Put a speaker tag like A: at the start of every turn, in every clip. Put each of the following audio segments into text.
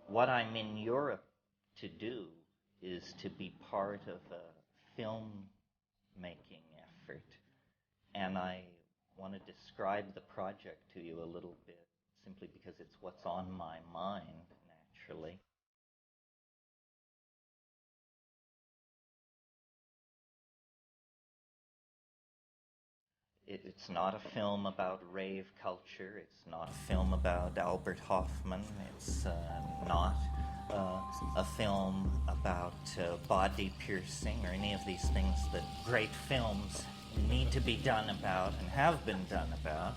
A: What I'm in Europe to do is to be part of a film-making effort, and I want to describe the project to you a little bit, simply because it's what's on my mind, naturally. It's not a film about rave culture. It's not a film about Albert Hoffman. It's not a film about body piercing or any of these things that great films need to be done about and have been done about.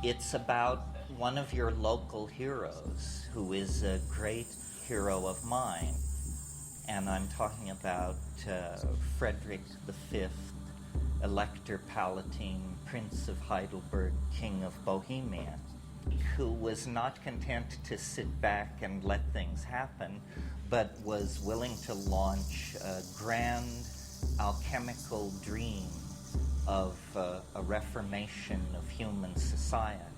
A: It's about one of your local heroes who is a great hero of mine. And I'm talking about Frederick V, Elector Palatine, Prince of Heidelberg, King of Bohemia, who was not content to sit back and let things happen, but was willing to launch a grand alchemical dream of a reformation of human society.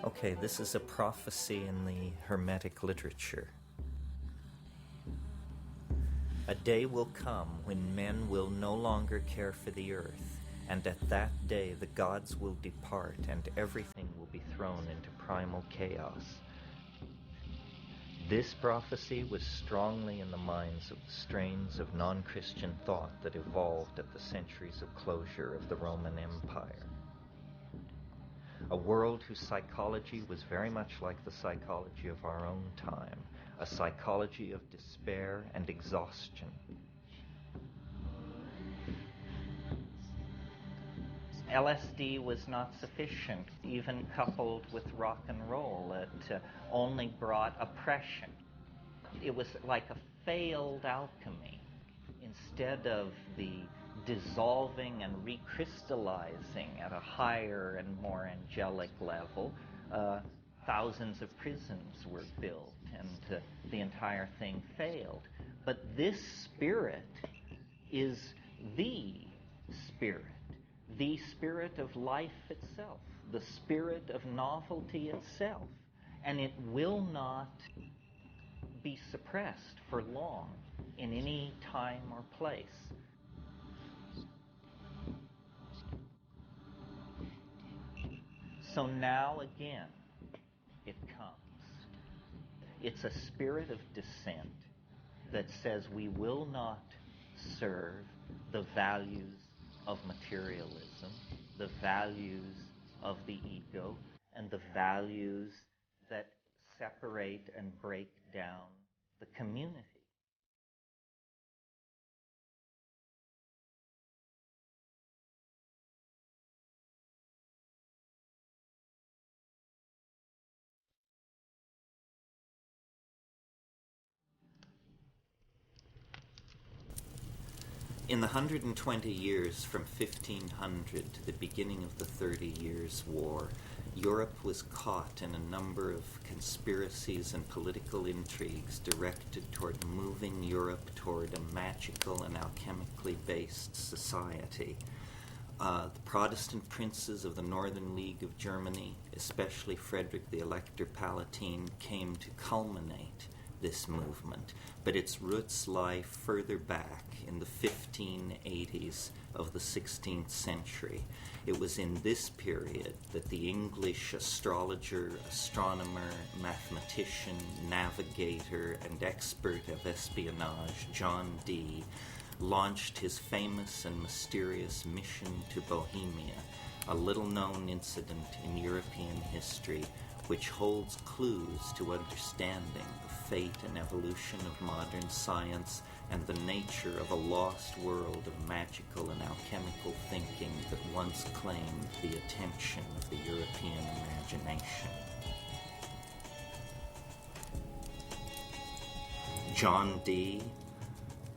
A: Okay, this is a prophecy in the Hermetic literature. A day will come when men will no longer care for the earth, and at that day the gods will depart and everything will be thrown into primal chaos. This prophecy was strongly in the minds of the strains of non-Christian thought that evolved at the centuries of closure of the Roman Empire. A world whose psychology was very much like the psychology of our own time, a psychology of despair and exhaustion. LSD was not sufficient, even coupled with rock and roll. It only brought oppression. It was like a failed alchemy. Instead of the dissolving and recrystallizing at a higher and more angelic level, thousands of prisons were built, and the entire thing failed. But this spirit is the spirit of life itself, the spirit of novelty itself, and it will not be suppressed for long in any time or place. So now again, it comes. It's a spirit of dissent that says we will not serve the values of materialism, the values of the ego, and the values that separate and break down the community. In the 120 years from 1500 to the beginning of the 30 Years' War, Europe was caught in a number of conspiracies and political intrigues directed toward moving Europe toward a magical and alchemically based society. The Protestant princes of the Northern League of Germany, especially Frederick the Elector Palatine, came to culminate this movement, but its roots lie further back in the 1580s of the 16th century. It was in this period that the English astrologer, astronomer, mathematician, navigator, and expert of espionage, John Dee, launched his famous and mysterious mission to Bohemia, a little-known incident in European history which holds clues to understanding the fate and evolution of modern science and the nature of a lost world of magical and alchemical thinking that once claimed the attention of the European imagination. John Dee,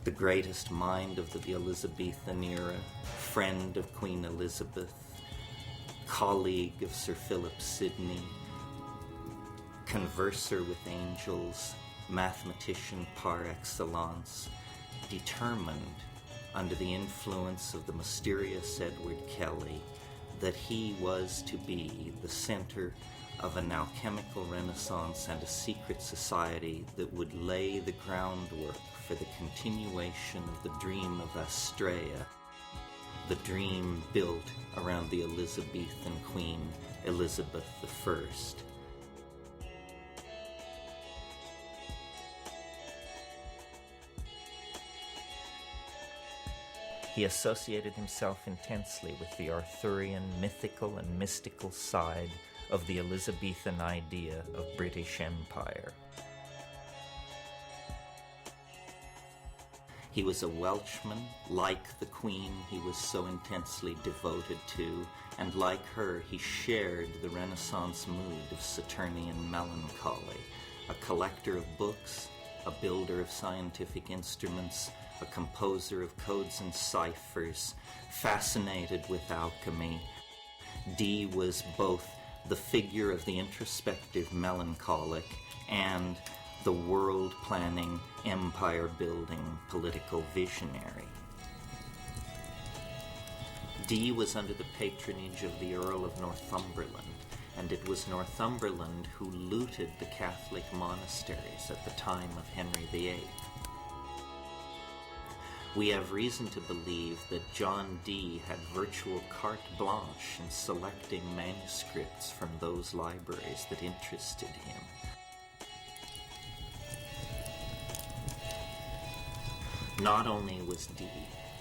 A: the greatest mind of the Elizabethan era, friend of Queen Elizabeth, colleague of Sir Philip Sidney, converser with angels, mathematician par excellence, determined, under the influence of the mysterious Edward Kelly, that he was to be the center of an alchemical renaissance and a secret society that would lay the groundwork for the continuation of the dream of Astrea, the dream built around the Elizabethan Queen Elizabeth I. He associated himself intensely with the Arthurian mythical and mystical side of the Elizabethan idea of British Empire. He was a Welshman, like the Queen he was so intensely devoted to, and like her he shared the Renaissance mood of Saturnian melancholy, a collector of books, a builder of scientific instruments, a composer of codes and ciphers, fascinated with alchemy. Dee was both the figure of the introspective melancholic and the world-planning, empire-building political visionary. Dee was under the patronage of the Earl of Northumberland, and it was Northumberland who looted the Catholic monasteries at the time of Henry VIII. We have reason to believe that John Dee had virtual carte blanche in selecting manuscripts from those libraries that interested him. Not only was Dee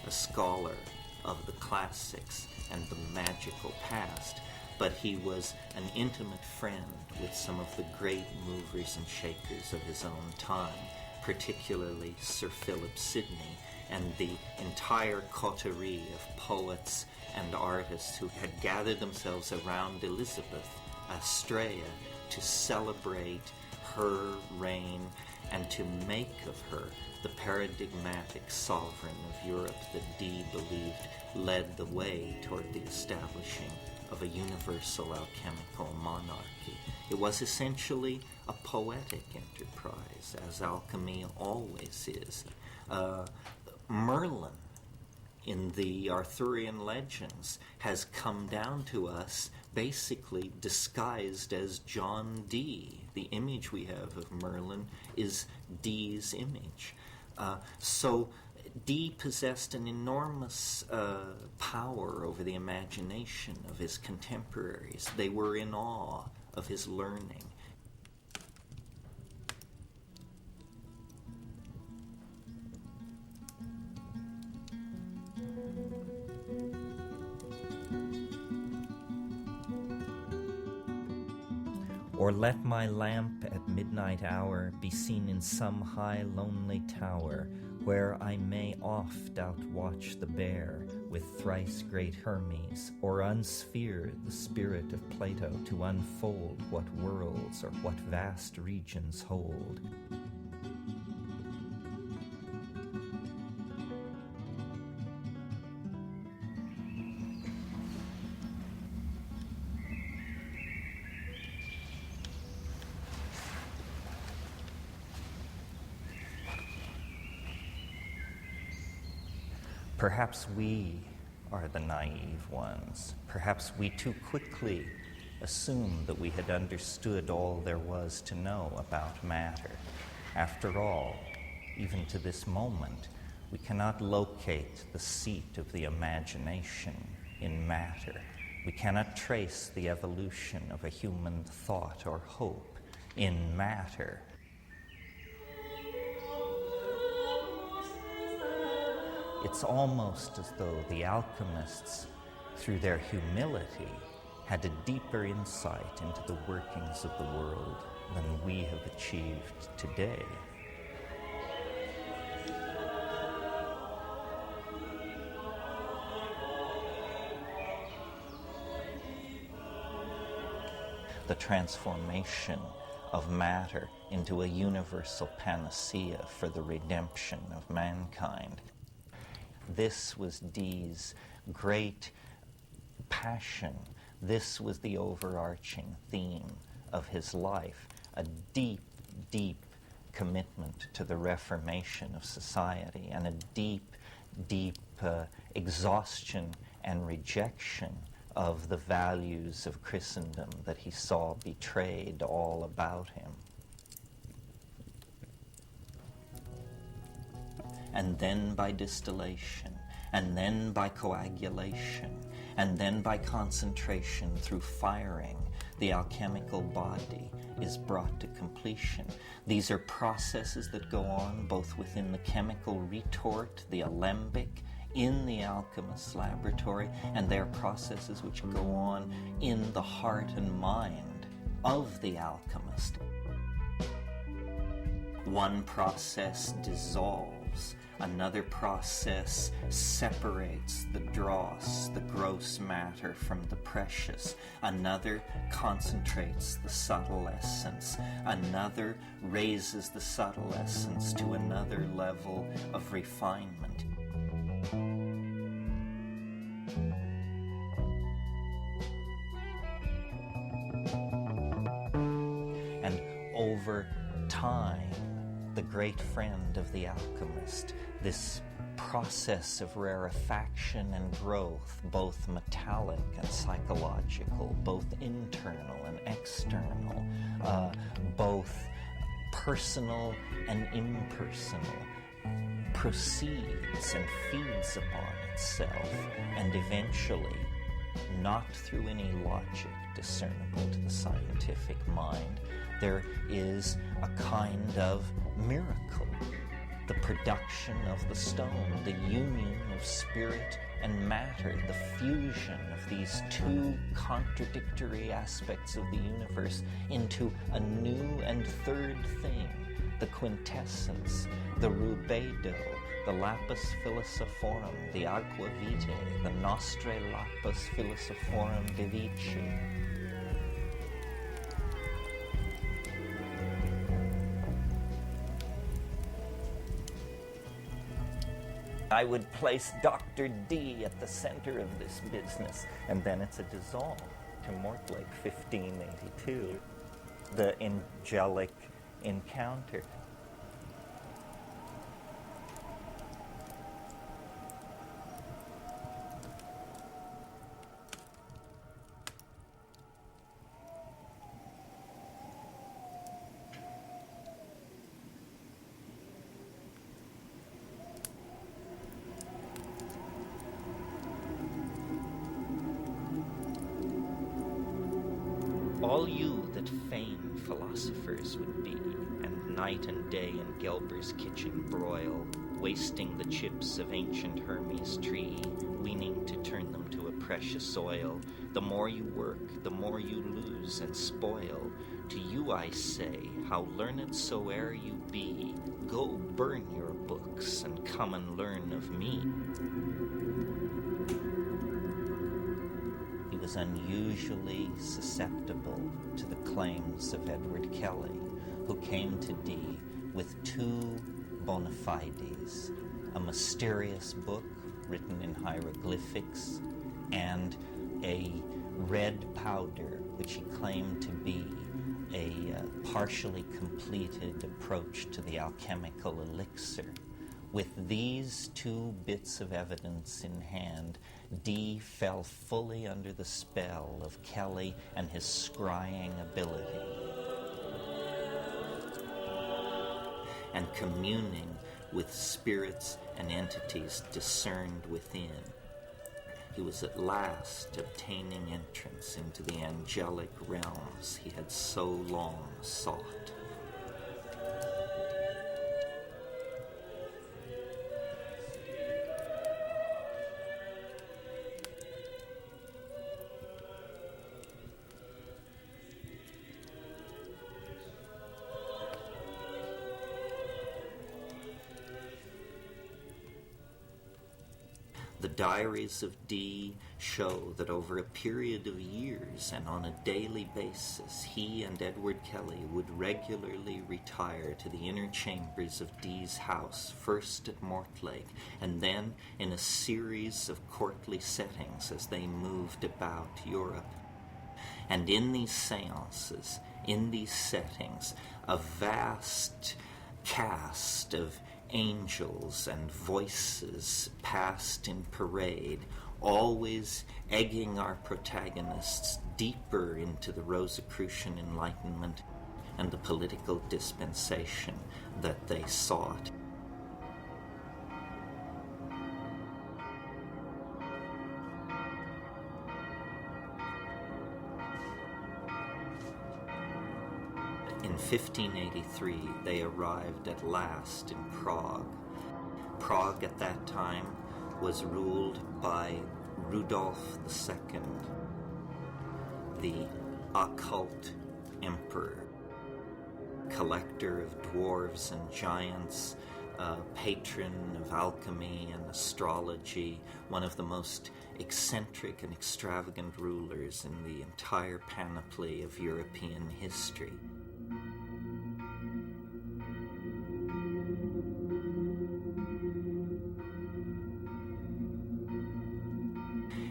A: a scholar of the classics and the magical past, but he was an intimate friend with some of the great movers and shakers of his own time, particularly Sir Philip Sidney and the entire coterie of poets and artists who had gathered themselves around Elizabeth, Astrea, to celebrate her reign and to make of her the paradigmatic sovereign of Europe that Dee believed led the way toward the establishing of a universal alchemical monarchy. It was essentially a poetic enterprise, as alchemy always is. Merlin, in the Arthurian legends, has come down to us basically disguised as John Dee. The image we have of Merlin is Dee's image. So Dee possessed an enormous power over the imagination of his contemporaries. They were in awe of his learning. Or let my lamp at midnight hour be seen in some high lonely tower, where I may oft outwatch the bear with thrice great Hermes, or unsphere the spirit of Plato to unfold what worlds or what vast regions hold. Perhaps we are the naive ones. Perhaps we too quickly assumed that we had understood all there was to know about matter. After all, even to this moment, we cannot locate the seat of the imagination in matter. We cannot trace the evolution of a human thought or hope in matter. It's almost as though the alchemists, through their humility, had a deeper insight into the workings of the world than we have achieved today. The transformation of matter into a universal panacea for the redemption of mankind. This was Dee's great passion. This was the overarching theme of his life, a deep, deep commitment to the reformation of society and a deep, deep exhaustion and rejection of the values of Christendom that he saw betrayed all about him. And then by distillation, and then by coagulation, and then by concentration through firing, the alchemical body is brought to completion. These are processes that go on both within the chemical retort, the alembic, in the alchemist's laboratory, and they are processes which go on in the heart and mind of the alchemist. One process dissolves, another process separates the dross, the gross matter, from the precious. Another concentrates the subtle essence. Another raises the subtle essence to another level of refinement. And over time, the great friend of the alchemist, this process of rarefaction and growth, both metallic and psychological, both internal and external, both personal and impersonal, proceeds and feeds upon itself, and eventually, not through any logic discernible to the scientific mind, there is a kind of miracle, the production of the stone, the union of spirit and matter, the fusion of these two contradictory aspects of the universe into a new and third thing, the quintessence, the rubedo, the lapis philosophorum, the aqua vitae, the nostre lapis philosophorum vivici. I would place Dr. Dee at the center of this business, and then it's a dissolve to Mortlake, 1582, the angelic encounter. All you that fain philosophers would be, and night and day in Gelber's kitchen broil, wasting the chips of ancient Hermes' tree, weening to turn them to a precious oil, the more you work, the more you lose and spoil. To you I say, how learned soe'er you be, go burn your books and come and learn of me. He was unusually susceptible to the claims of Edward Kelly, who came to Dee with two bona fides, a mysterious book written in hieroglyphics and a red powder which he claimed to be a partially completed approach to the alchemical elixir. With these two bits of evidence in hand, Dee fell fully under the spell of Kelly and his scrying ability. And communing with spirits and entities discerned within, he was at last obtaining entrance into the angelic realms he had so long sought. The diaries of Dee show that over a period of years and on a daily basis, he and Edward Kelly would regularly retire to the inner chambers of Dee's house, first at Mortlake, and then in a series of courtly settings as they moved about Europe. And in these seances, in these settings, a vast cast of angels and voices passed in parade, always egging our protagonists deeper into the Rosicrucian Enlightenment and the political dispensation that they sought. In 1583, they arrived at last in Prague. Prague at that time was ruled by Rudolf II, the occult emperor, collector of dwarves and giants, patron of alchemy and astrology, one of the most eccentric and extravagant rulers in the entire panoply of European history.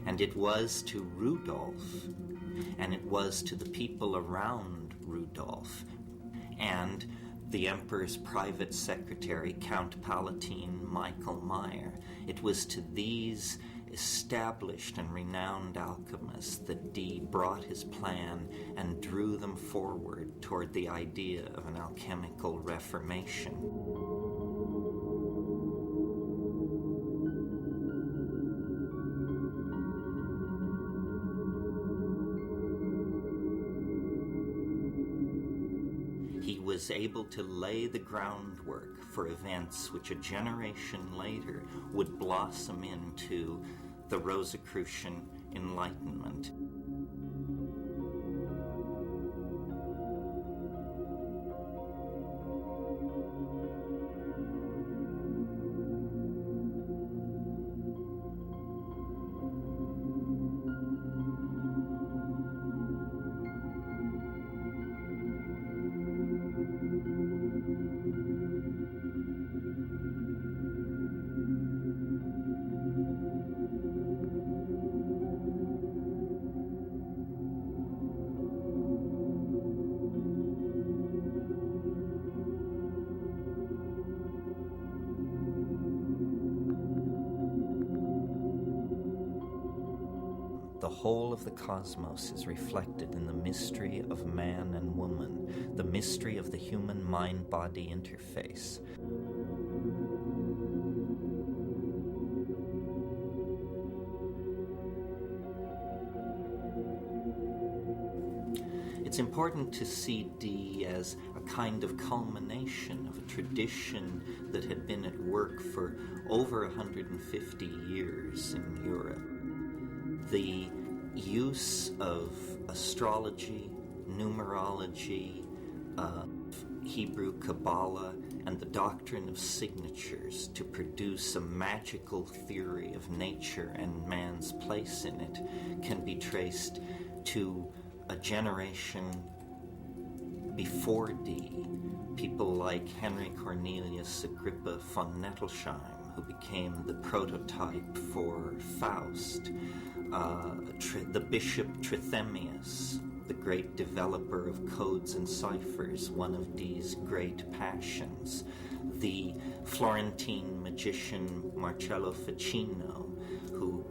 A: And it was to Rudolf, and it was to the people around Rudolf, and the emperor's private secretary, Count Palatine Michael Meyer, it was to these established and renowned alchemists that Dee brought his plan and drew them forward toward the idea of an alchemical reformation. He was able to lay the groundwork for events which a generation later would blossom into the Rosicrucian Enlightenment. The whole of the cosmos is reflected in the mystery of man and woman, the mystery of the human mind-body interface. It's important to see Dee as a kind of culmination of a tradition that had been at work for over 150 years in Europe. The use of astrology, numerology, Hebrew Kabbalah, and the doctrine of signatures to produce a magical theory of nature and man's place in it can be traced to a generation before Dee. People like Henry Cornelius Agrippa von Nettelsheim, who became the prototype for Faust, the Bishop Trithemius, the great developer of codes and ciphers, one of Dee's great passions, the Florentine magician Marcello Ficino, who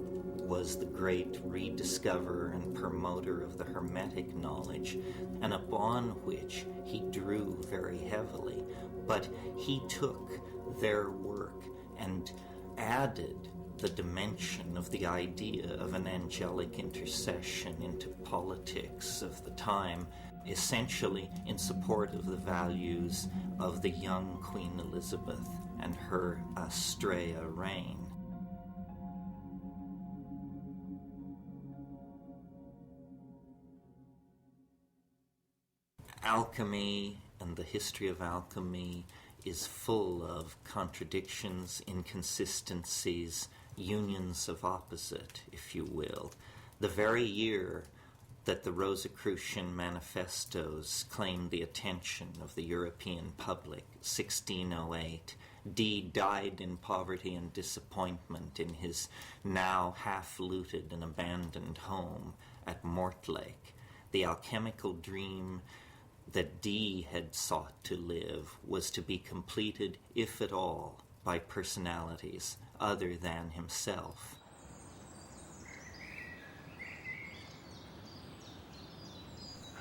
A: was the great rediscoverer and promoter of the Hermetic knowledge, and upon which he drew very heavily. But he took their work and added the dimension of the idea of an angelic intercession into politics of the time, essentially in support of the values of the young Queen Elizabeth and her Astrea reign. Alchemy and the history of alchemy is full of contradictions, inconsistencies, unions of opposite, if you will. The very year that the Rosicrucian manifestos claimed the attention of the European public, 1608, Dee died in poverty and disappointment in his now half-looted and abandoned home at Mortlake. The alchemical dream that Dee had sought to live was to be completed, if at all, by personalities other than himself.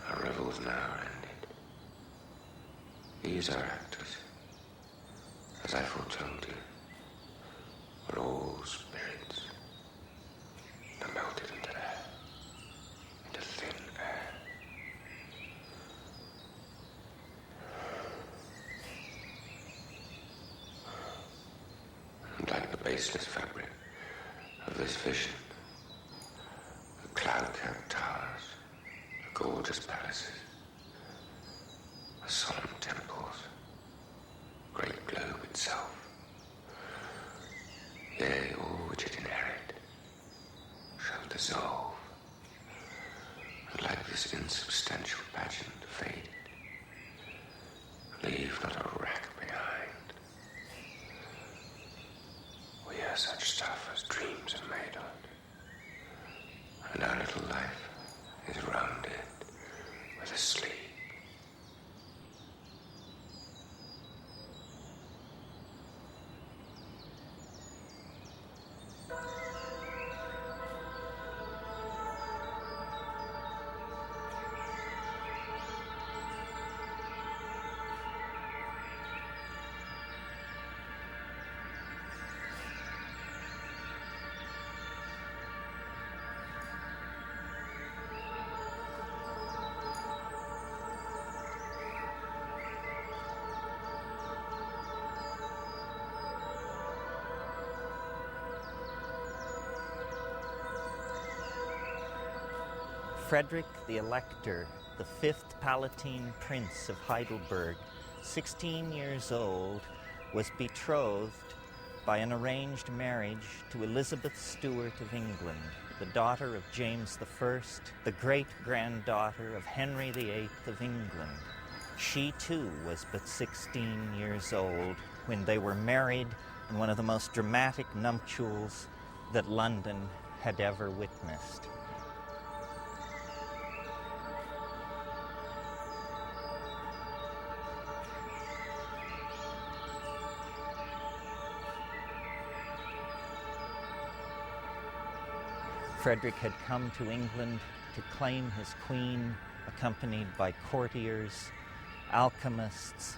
B: Our revels now ended. These are actors, as I foretold you, were all spirits that melted into air, into thin air. And like the baseless fabric of this vision, the cloud-capped towers, the gorgeous palaces, the solemn temples, the great globe itself, yea, all which it inherit, shall dissolve, and like this insubstantial pageant faded, leave not a rack behind. We are such stuff as dreams are made on, and our little life is rounded with a sleep.
A: Frederick the Elector, the fifth Palatine Prince of Heidelberg, 16 years old, was betrothed by an arranged marriage to Elizabeth Stuart of England, the daughter of James I, the great-granddaughter of Henry VIII of England. She too was but 16 years old when they were married in one of the most dramatic nuptials that London had ever witnessed. Frederick had come to England to claim his queen, accompanied by courtiers, alchemists,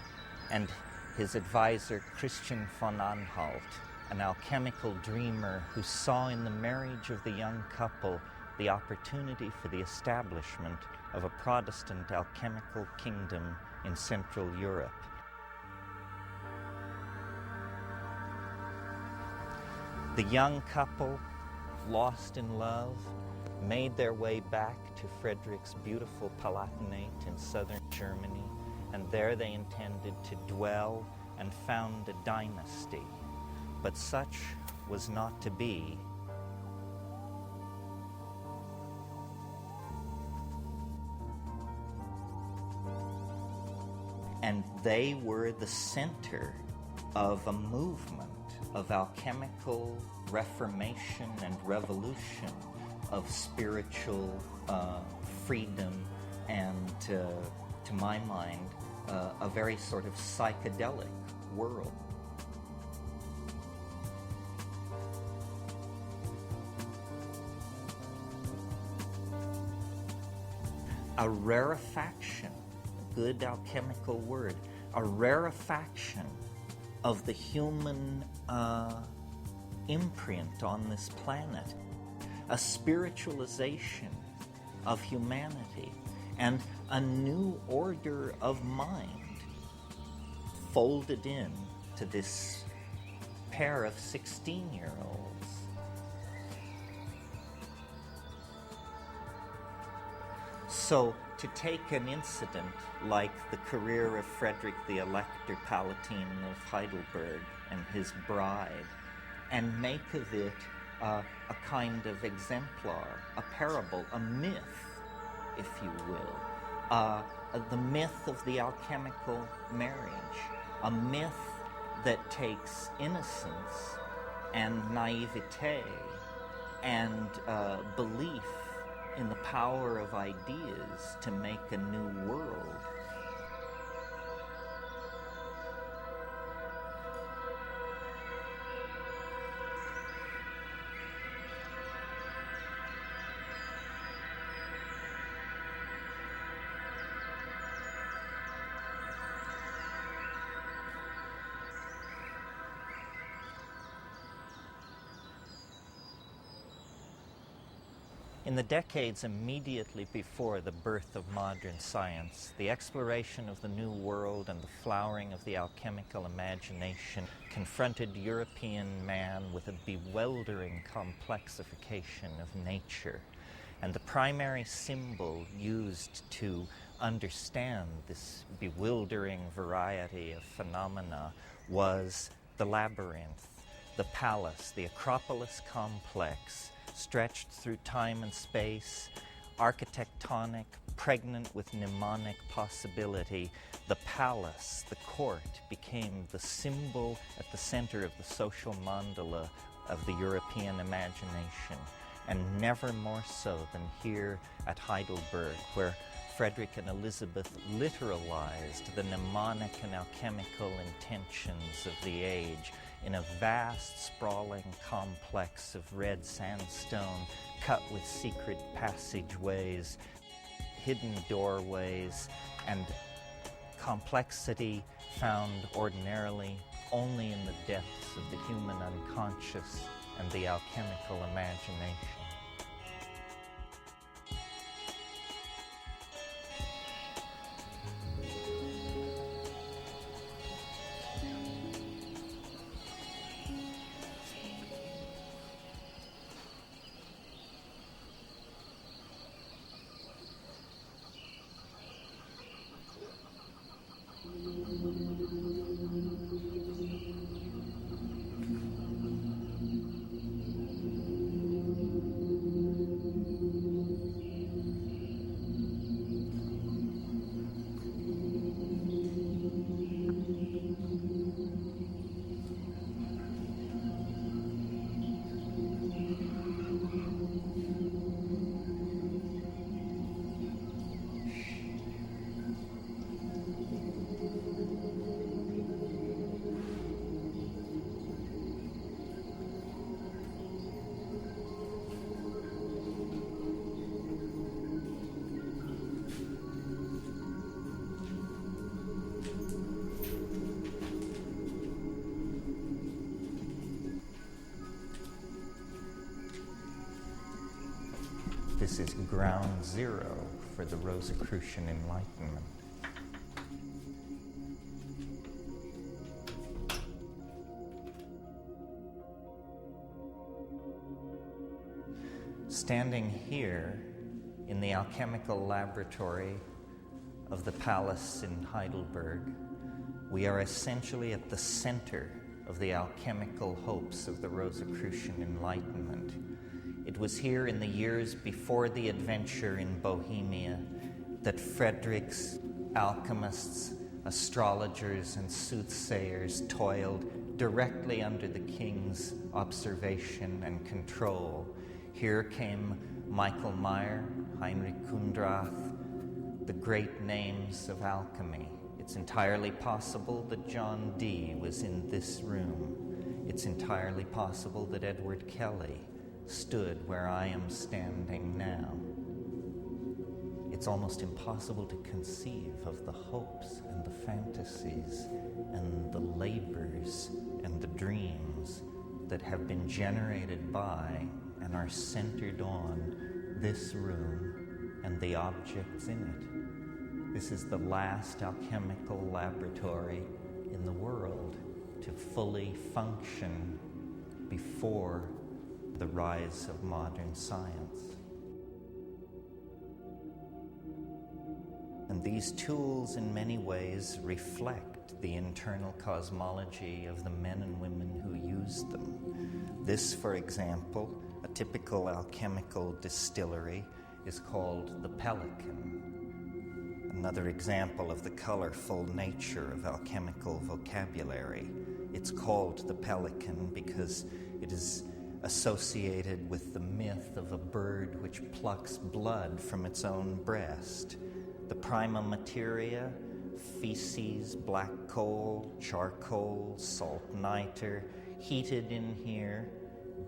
A: and his advisor Christian von Anhalt, an alchemical dreamer who saw in the marriage of the young couple the opportunity for the establishment of a Protestant alchemical kingdom in Central Europe. The young couple, lost in love, made their way back to Frederick's beautiful Palatinate in southern Germany, and there they intended to dwell and found a dynasty. But such was not to be. And they were the center of a movement of alchemical reformation and revolution, of spiritual freedom, and to my mind, a very sort of psychedelic world. A rarefaction, a good alchemical word, a rarefaction of the human imprint on this planet, a spiritualization of humanity, and a new order of mind folded in to this pair of 16-year-olds. So, to take an incident like the career of Frederick the Elector, Palatine of Heidelberg, and his bride, and make of it a kind of exemplar, a parable, a myth, if you will, the myth of the alchemical marriage, a myth that takes innocence and naivete and belief in the power of ideas to make a new world In the decades immediately before the birth of modern science, the exploration of the New World and the flowering of the alchemical imagination confronted European man with a bewildering complexification of nature. And the primary symbol used to understand this bewildering variety of phenomena was the labyrinth, the palace, the Acropolis complex, stretched through time and space, architectonic, pregnant with mnemonic possibility. The palace, the court, became the symbol at the center of the social mandala of the European imagination, and never more so than here at Heidelberg, where Frederick and Elizabeth literalized the mnemonic and alchemical intentions of the age in a vast, sprawling complex of red sandstone cut with secret passageways, hidden doorways, and complexity found ordinarily only in the depths of the human unconscious and the alchemical imagination. This is ground zero for the Rosicrucian Enlightenment. Standing here in the alchemical laboratory of the palace in Heidelberg, we are essentially at the center of the alchemical hopes of the Rosicrucian Enlightenment. It was here in the years before the adventure in Bohemia that Frederick's alchemists, astrologers, and soothsayers toiled directly under the king's observation and control. Here came Michael Meyer, Heinrich Kundrath, the great names of alchemy. It's entirely possible that John Dee was in this room. It's entirely possible that Edward Kelly stood where I am standing now. It's almost impossible to conceive of the hopes and the fantasies and the labors and the dreams that have been generated by and are centered on this room and the objects in it. This is the last alchemical laboratory in the world to fully function before the rise of modern science. And these tools in many ways reflect the internal cosmology of the men and women who used them. This, for example, a typical alchemical distillery, is called the Pelican. Another example of the colorful nature of alchemical vocabulary. It's called the Pelican because it is associated with the myth of a bird which plucks blood from its own breast. The prima materia, feces, black coal, charcoal, salt niter, heated in here,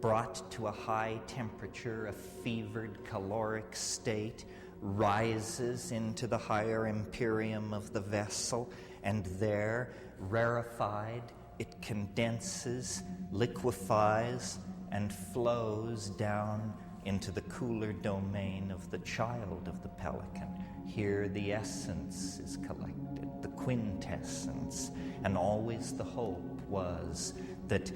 A: brought to a high temperature, a fevered caloric state, rises into the higher empyreum of the vessel, and there, rarefied, it condenses, liquefies, and flows down into the cooler domain of the child of the pelican. Here the essence is collected, the quintessence, and always the hope was that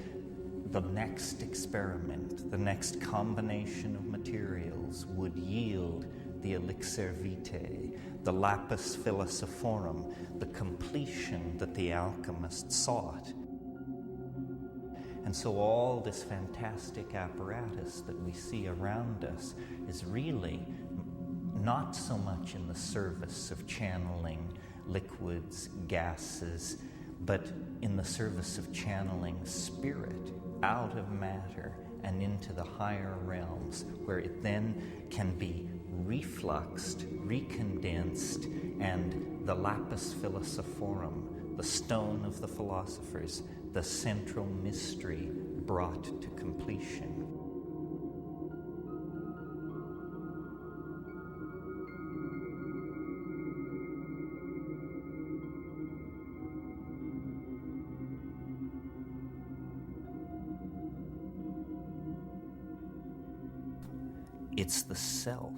A: the next experiment, the next combination of materials would yield the elixir vitae, the lapis philosophorum, the completion that the alchemist sought. And so all this fantastic apparatus that we see around us is really not so much in the service of channeling liquids, gases, but in the service of channeling spirit out of matter and into the higher realms, where it then can be refluxed, recondensed, and the lapis philosophorum, the stone of the philosophers, the central mystery, brought to completion. It's the self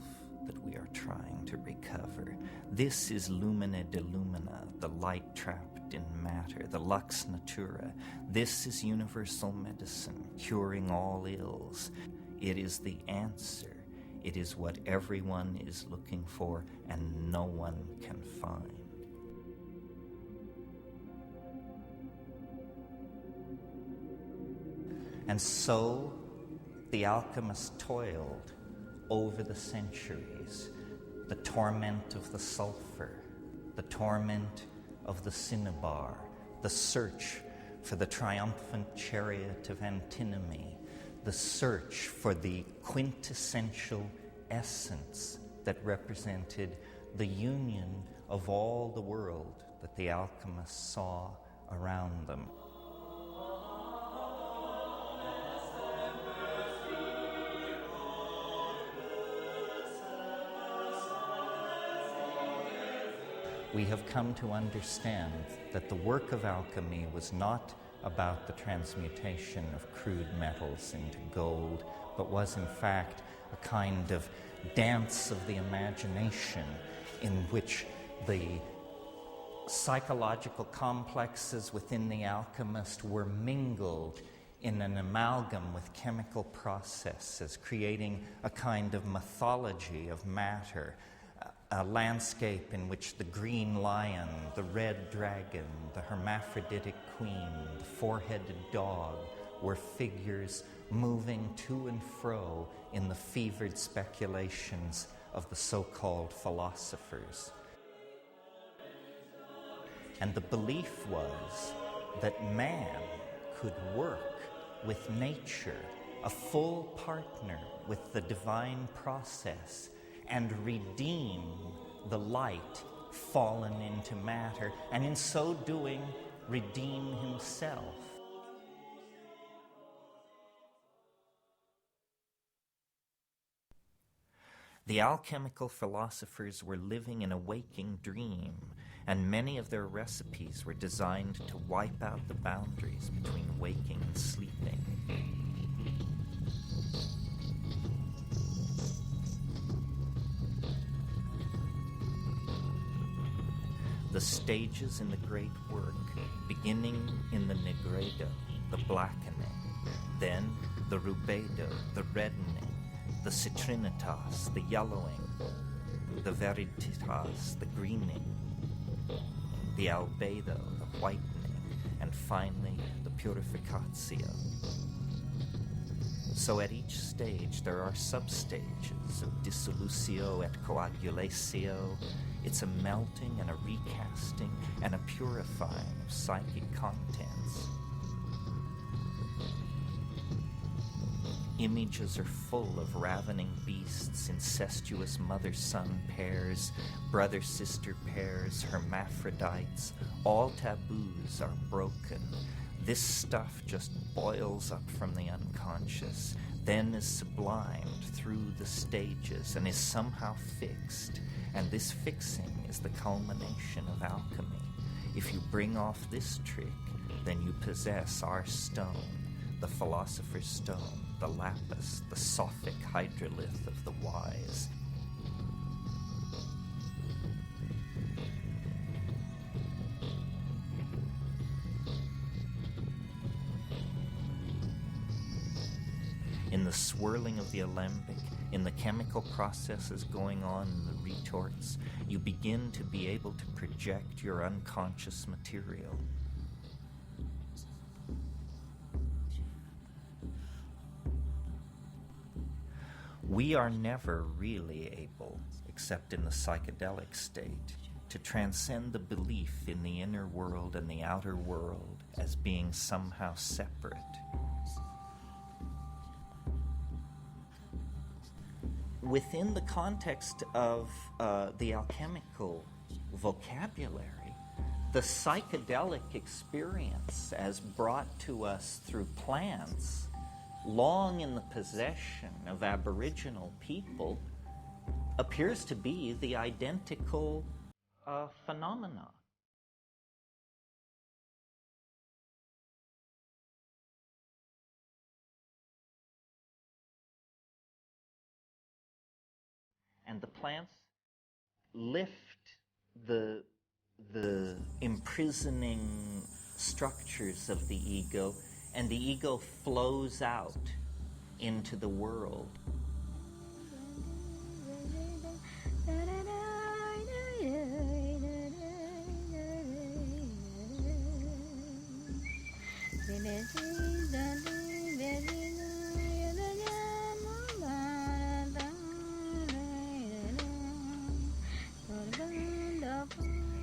A: that we are trying to recover. This is lumina de lumina, the light trapped in matter, the lux natura. This is universal medicine, curing all ills. It is the answer. It is what everyone is looking for and no one can find. And so the alchemist toiled over the centuries, the torment of the sulfur, the torment of the cinnabar, the search for the triumphant chariot of antinomy, the search for the quintessential essence that represented the union of all the world that the alchemists saw around them. We have come to understand that the work of alchemy was not about the transmutation of crude metals into gold, but was in fact a kind of dance of the imagination in which the psychological complexes within the alchemist were mingled in an amalgam with chemical processes, creating a kind of mythology of matter, a landscape in which the green lion, the red dragon, the hermaphroditic queen, the four-headed dog were figures moving to and fro in the fevered speculations of the so-called philosophers. And the belief was that man could work with nature, a full partner with the divine process, and redeem the light fallen into matter, and in so doing, redeem himself. The alchemical philosophers were living in a waking dream, and many of their recipes were designed to wipe out the boundaries between waking and sleeping. The stages in the great work, beginning in the negredo, the blackening, then the rubedo, the reddening, the citrinitas, the yellowing, the veriditas, the greening, the albedo, the whitening, and finally the purificatio. So at each stage there are substages of dissolutio et coagulatio. It's a melting and a recasting and a purifying of psychic contents. Images are full of ravening beasts, incestuous mother-son pairs, brother-sister pairs, hermaphrodites. All taboos are broken. This stuff just boils up from the unconscious, then is sublimed through the stages and is somehow fixed. And this fixing is the culmination of alchemy. If you bring off this trick, then you possess our stone, the philosopher's stone, the the lapis, the sophic hydrolith of the wise. In the swirling of the alembic, in the chemical processes going on in the retorts, you begin to be able to project your unconscious material. We are never really able, except in the psychedelic state, to transcend the belief in the inner world and the outer world as being somehow separate. Within the context of the alchemical vocabulary, the psychedelic experience as brought to us through plants, long in the possession of Aboriginal people, appears to be the identical phenomenon. And the plants lift the imprisoning structures of the ego, and the ego flows out into the world.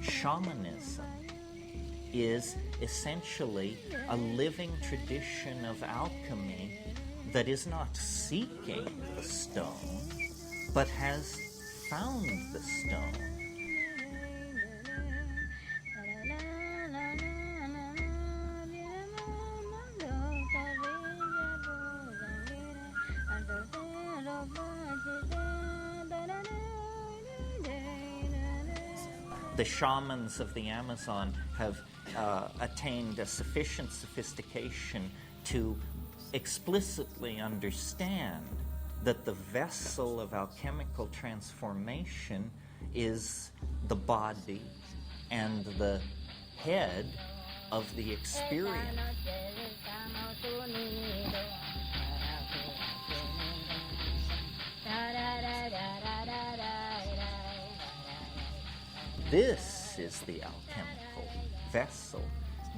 A: Shamanism is essentially a living tradition of alchemy that is not seeking the stone, but has found the stone. The shamans of the Amazon have attained a sufficient sophistication to explicitly understand that the vessel of alchemical transformation is the body and the head of the experience. This is the alchemical vessel.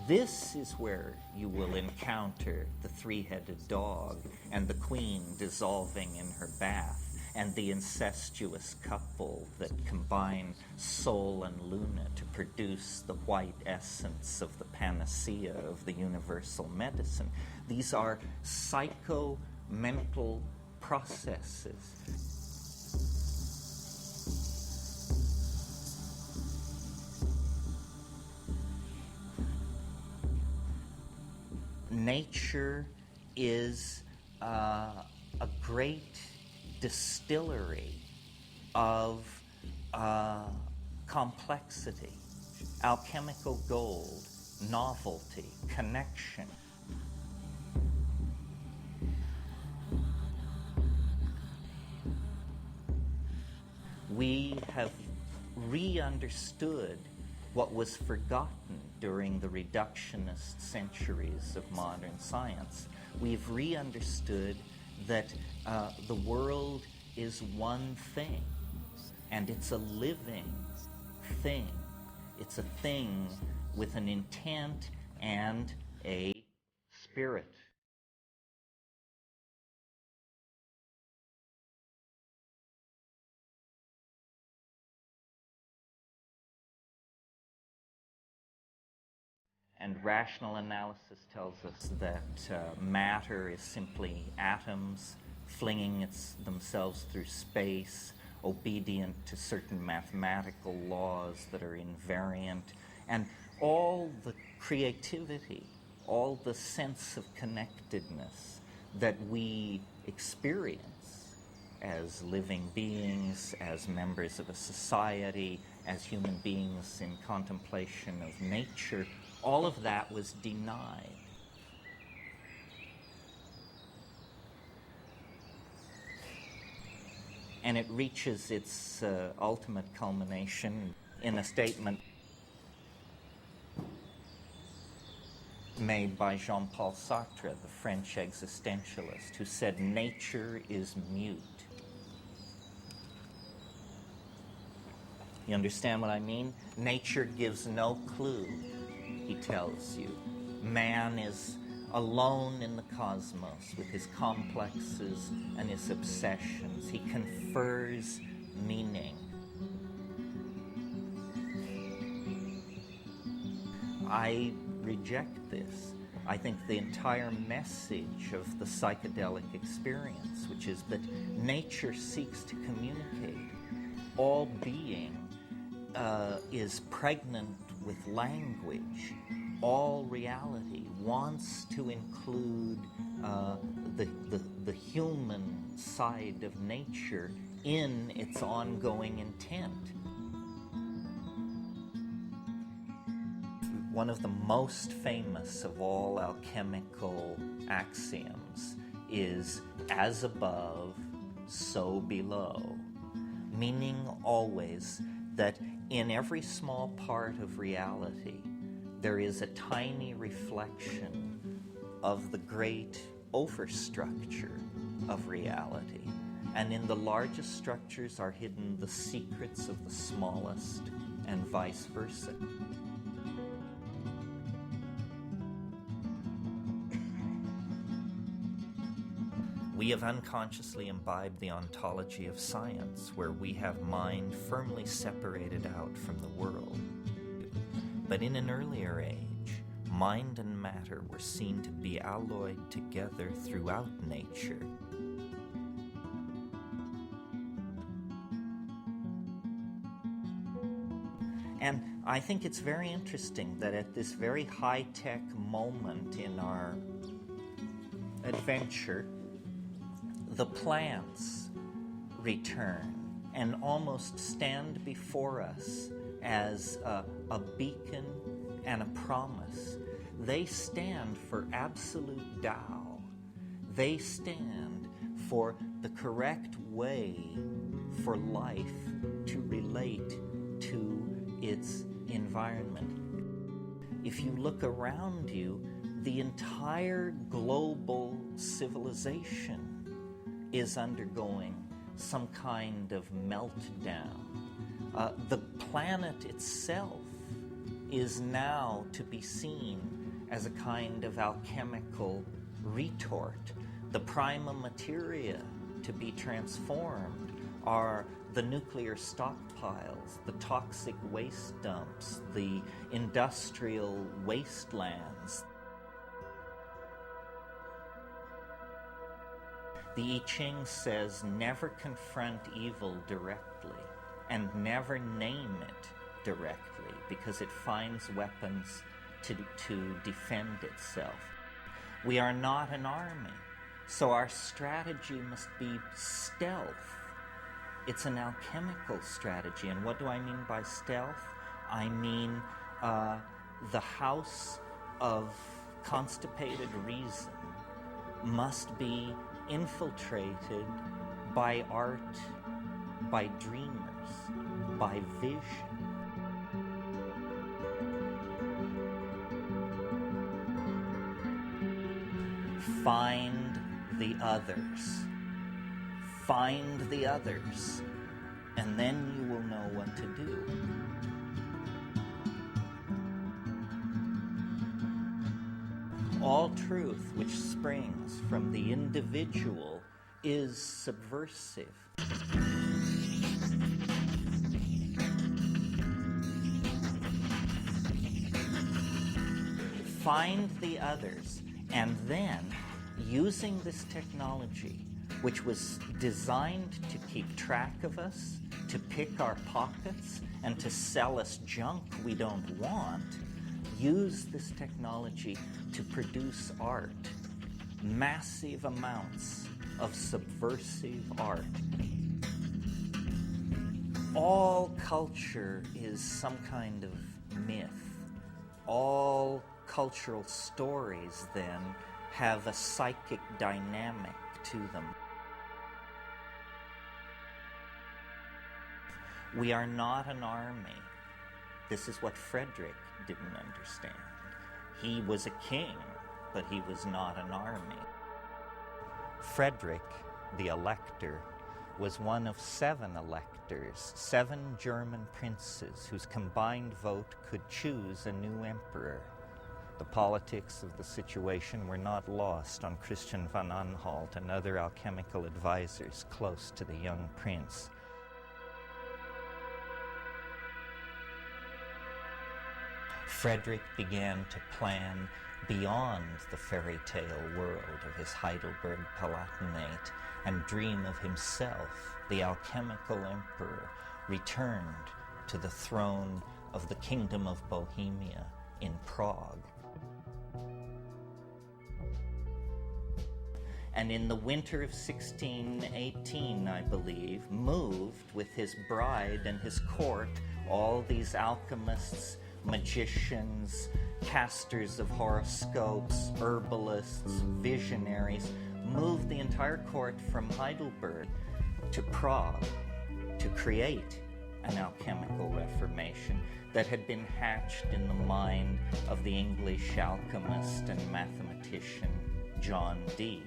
A: This is where you will encounter the three-headed dog and the queen dissolving in her bath and the incestuous couple that combine Sol and Luna to produce the white essence of the panacea of the universal medicine. These are psycho-mental processes. Nature is a great distillery of complexity, alchemical gold, novelty, connection. We have re-understood what was forgotten during the reductionist centuries of modern science. We've re-understood that the world is one thing, and it's a living thing. It's a thing with an intent and a spirit. And rational analysis tells us that matter is simply atoms flinging themselves through space, obedient to certain mathematical laws that are invariant. And all the creativity, all the sense of connectedness that we experience as living beings, as members of a society, as human beings in contemplation of nature, all of that was denied. And it reaches its ultimate culmination in a statement made by Jean-Paul Sartre, the French existentialist, who said, "Nature is mute." You understand what I mean? Nature gives no clue, he tells you. Man is alone in the cosmos with his complexes and his obsessions. He confers meaning. I reject this. I think the entire message of the psychedelic experience, which is that nature seeks to communicate. All being is pregnant with language. All reality wants to include the human side of nature in its ongoing intent. One of the most famous of all alchemical axioms is "as above, so below," meaning always that in every small part of reality there is a tiny reflection of the great overstructure of reality, and in the largest structures are hidden the secrets of the smallest, and vice versa. We have unconsciously imbibed the ontology of science, where we have mind firmly separated out from the world. But in an earlier age, mind and matter were seen to be alloyed together throughout nature. And I think it's very interesting that at this very high-tech moment in our adventure, the plants return and almost stand before us as a beacon and a promise. They stand for absolute Tao. They stand for the correct way for life to relate to its environment. If you look around you, the entire global civilization is undergoing some kind of meltdown. The planet itself is now to be seen as a kind of alchemical retort. The prima materia to be transformed are the nuclear stockpiles, the toxic waste dumps, the industrial wastelands. The I Ching says, never confront evil directly and never name it directly, because it finds weapons to defend itself. We are not an army, so our strategy must be stealth. It's an alchemical strategy. And what do I mean by stealth? I mean the house of constipated reason must be infiltrated by art, by dreamers, by vision. Find the others. Find the others, and then you will know what to do. All truth which springs from the individual is subversive. Find the others, and then, using this technology, which was designed to keep track of us, to pick our pockets, and to sell us junk we don't want, use this technology to produce art, massive amounts of subversive art. All culture is some kind of myth. All cultural stories, then, have a psychic dynamic to them. We are not an army. This is what Frederick didn't understand. He was a king, but he was not an army. Frederick, the elector, was one of 7 electors, 7 German princes whose combined vote could choose a new emperor. The politics of the situation were not lost on Christian von Anhalt and other alchemical advisors close to the young prince. Frederick began to plan beyond the fairy tale world of his Heidelberg Palatinate and dream of himself, the alchemical emperor, returned to the throne of the Kingdom of Bohemia in Prague. And in the winter of 1618, I believe, moved with his bride and his court, all these alchemists, magicians, casters of horoscopes, herbalists, visionaries, moved the entire court from Heidelberg to Prague to create an alchemical reformation that had been hatched in the mind of the English alchemist and mathematician John Dee.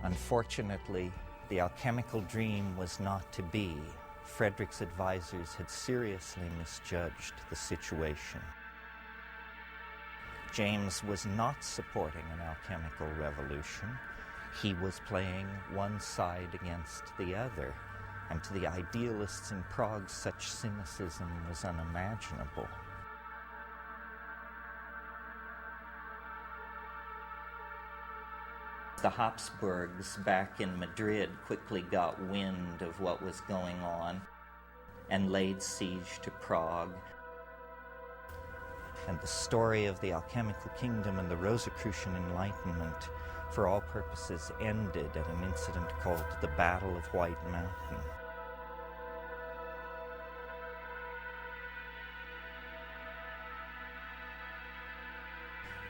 A: Unfortunately, the alchemical dream was not to be. Frederick's advisors had seriously misjudged the situation. James was not supporting an alchemical revolution. He was playing one side against the other, and to the idealists in Prague, such cynicism was unimaginable. The Habsburgs back in Madrid quickly got wind of what was going on and laid siege to Prague. And the story of the alchemical kingdom and the Rosicrucian Enlightenment, for all purposes, ended at an incident called the Battle of White Mountain.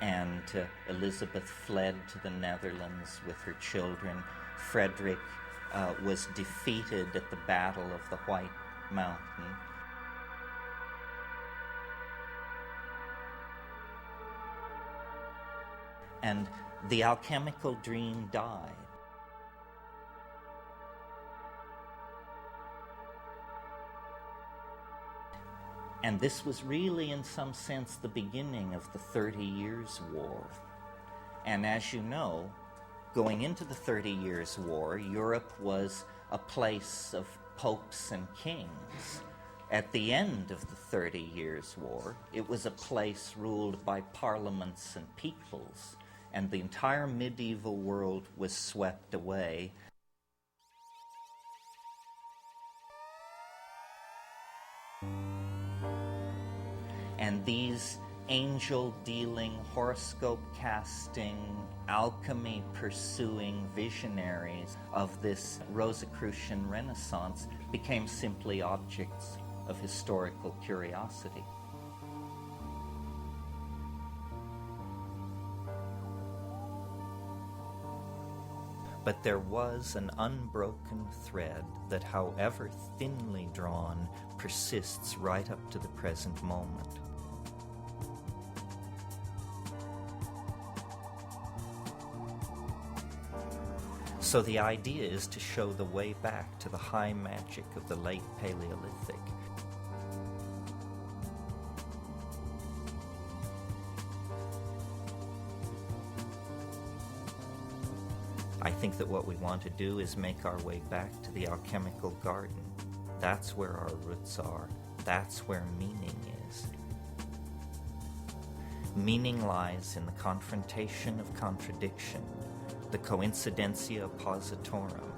A: And Elizabeth fled to the Netherlands with her children. Frederick was defeated at the Battle of the White Mountain. And the alchemical dream died. And this was really, in some sense, the beginning of the 30 Years' War. And as you know, going into the 30 Years' War, Europe was a place of popes and kings. At the end of the 30 Years' War, it was a place ruled by parliaments and peoples, and the entire medieval world was swept away. And these angel-dealing, horoscope-casting, alchemy-pursuing visionaries of this Rosicrucian Renaissance became simply objects of historical curiosity. But there was an unbroken thread that, however thinly drawn, persists right up to the present moment. So the idea is to show the way back to the high magic of the late Paleolithic. I think that what we want to do is make our way back to the alchemical garden. That's where our roots are. That's where meaning is. Meaning lies in the confrontation of contradiction, the coincidentia oppositorum,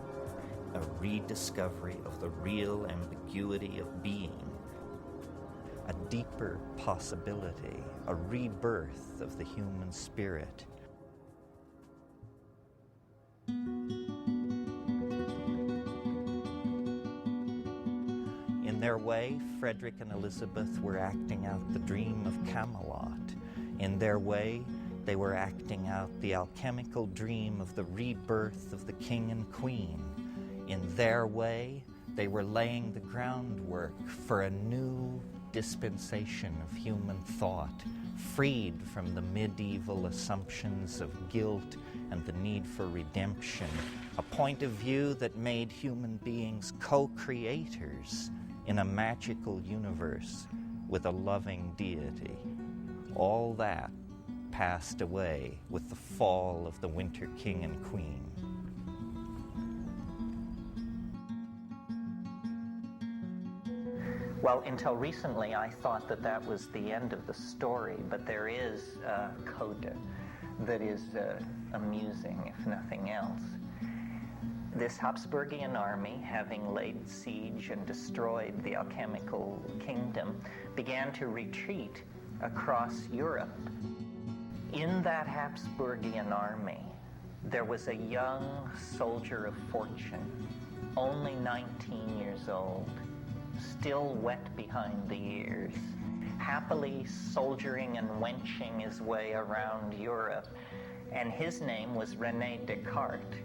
A: a rediscovery of the real ambiguity of being, a deeper possibility, a rebirth of the human spirit. In their way, Frederick and Elizabeth were acting out the dream of Camelot. In their way, they were acting out the alchemical dream of the rebirth of the king and queen. In their way, they were laying the groundwork for a new dispensation of human thought, freed from the medieval assumptions of guilt and the need for redemption, a point of view that made human beings co-creators in a magical universe with a loving deity. All that passed away with the fall of the Winter King and Queen. Well, until recently, I thought that that was the end of the story, but there is a coda that is amusing, if nothing else. This Habsburgian army, having laid siege and destroyed the alchemical kingdom, began to retreat across Europe. In that Habsburgian army, there was a young soldier of fortune, only 19 years old, still wet behind the ears, happily soldiering and wenching his way around Europe, and his name was René Descartes.